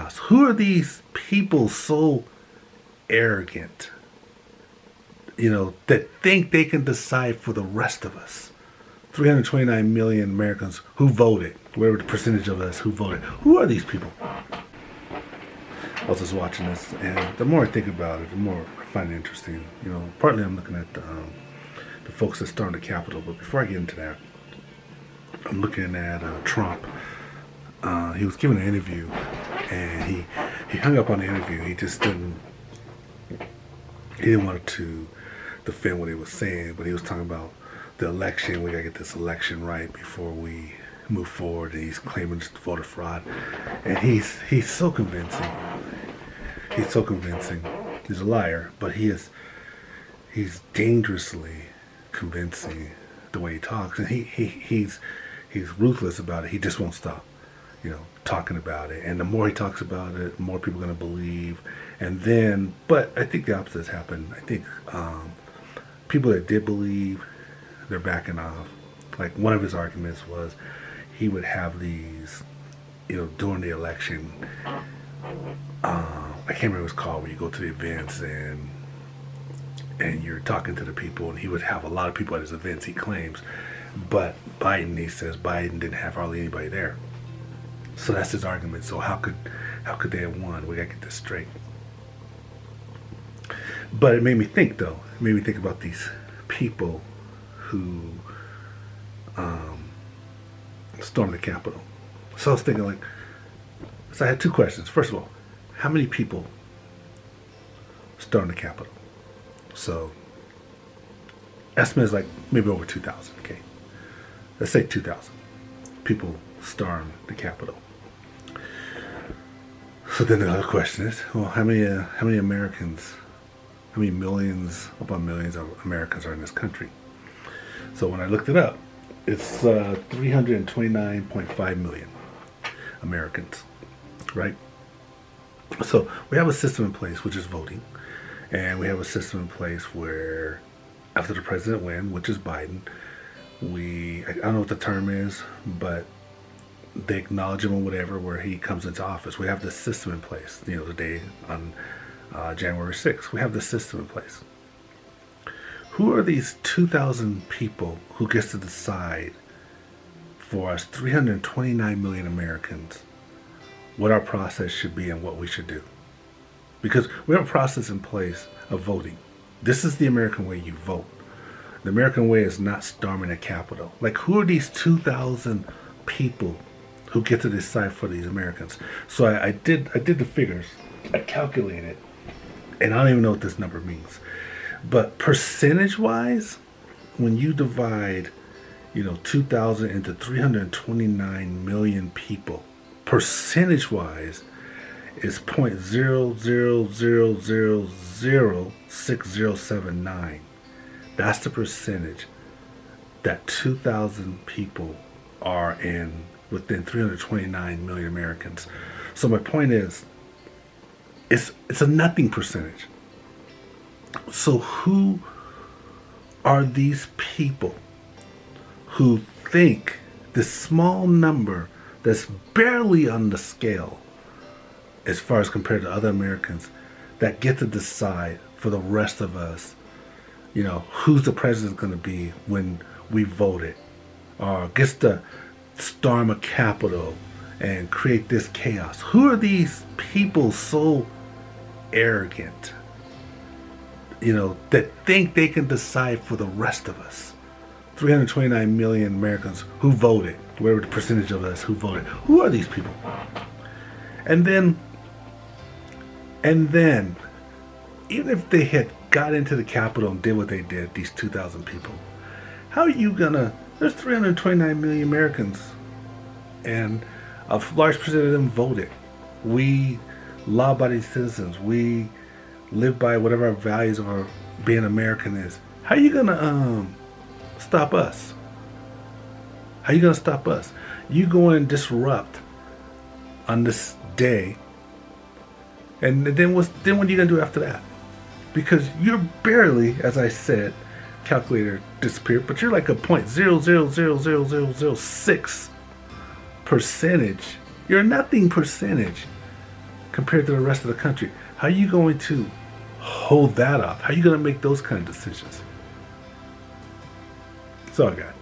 chaos? Who are these people so arrogant, that think they can decide for the rest of us? 329 million Americans who voted, whatever the percentage of us who voted. Who are these people? I was just watching this, and the more I think about it, the more I find it interesting. Partly I'm looking at the folks that stormed the Capitol, but before I get into that, I'm looking at Trump. He was giving an interview, and he hung up on the interview. He just didn't. He didn't want to defend what he was saying, but he was talking about the election. We gotta get this election right before we move forward. And he's claiming voter fraud, and he's so convincing. He's so convincing. He's a liar, but he's dangerously convincing the way he talks, and he's ruthless about it. He just won't stop, talking about it. And the more he talks about it, the more people are going to believe. And then, but I think the opposite has happened. I think people that did believe, they're backing off. Like one of his arguments was he would have these, during the election. I can't remember what it's called, where you go to the events and you're talking to the people, and he would have a lot of people at his events, he claims. But Biden, he says Biden didn't have hardly anybody there. So that's his argument. So how could they have won? We gotta get this straight. But it made me think, though. It made me think about these people who stormed the Capitol. So I was thinking, so I had two questions. First of all, how many people stormed the Capitol? So estimate is maybe over 2,000. Okay, let's say 2,000 people stormed the Capitol. So then the other question is, well, how many Americans, how many millions upon millions of Americans are in this country? So when I looked it up, it's 329.5 million Americans, right? So we have a system in place, which is voting. And we have a system in place where after the president wins, which is Biden, I don't know what the term is, but they acknowledge him or whatever where he comes into office. We have this system in place, the day on January 6th. We have this system in place. Who are these 2,000 people who gets to decide for us 329 million Americans what our process should be and what we should do? Because we have a process in place of voting. This is the American way, you vote. The American way is not storming the Capitol. Who are these 2,000 people who get to decide for these Americans? So I did the figures. I calculated, and I don't even know what this number means. But percentage-wise, when you divide, 2,000 into 329 million people, percentage-wise, is 0.00006079. That's the percentage that 2,000 people are in within 329 million Americans. So my point is, it's a nothing percentage. So who are these people who think this small number that's barely on the scale as far as compared to other Americans that get to decide for the rest of us, who's the president going to be when we voted, or gets to storm a Capitol and create this chaos? Who are these people so arrogant, that think they can decide for the rest of us? 329 million Americans who voted, whatever the percentage of us who voted. Who are these people? And then, even if they had got into the Capitol and did what they did, these 2,000 people, how are you gonna, there's 329 million Americans, and a large percentage of them voted. We law-abiding citizens, we live by whatever our values of our being American is. How are you gonna stop us? How are you gonna stop us? You go and disrupt on this day, and then what are you gonna do after that? Because you're barely, as I said, calculator disappeared, but you're like a 0.000006 percentage. You're a nothing percentage compared to the rest of the country. How are you going to hold that up? How are you going to make those kind of decisions? That's all I got.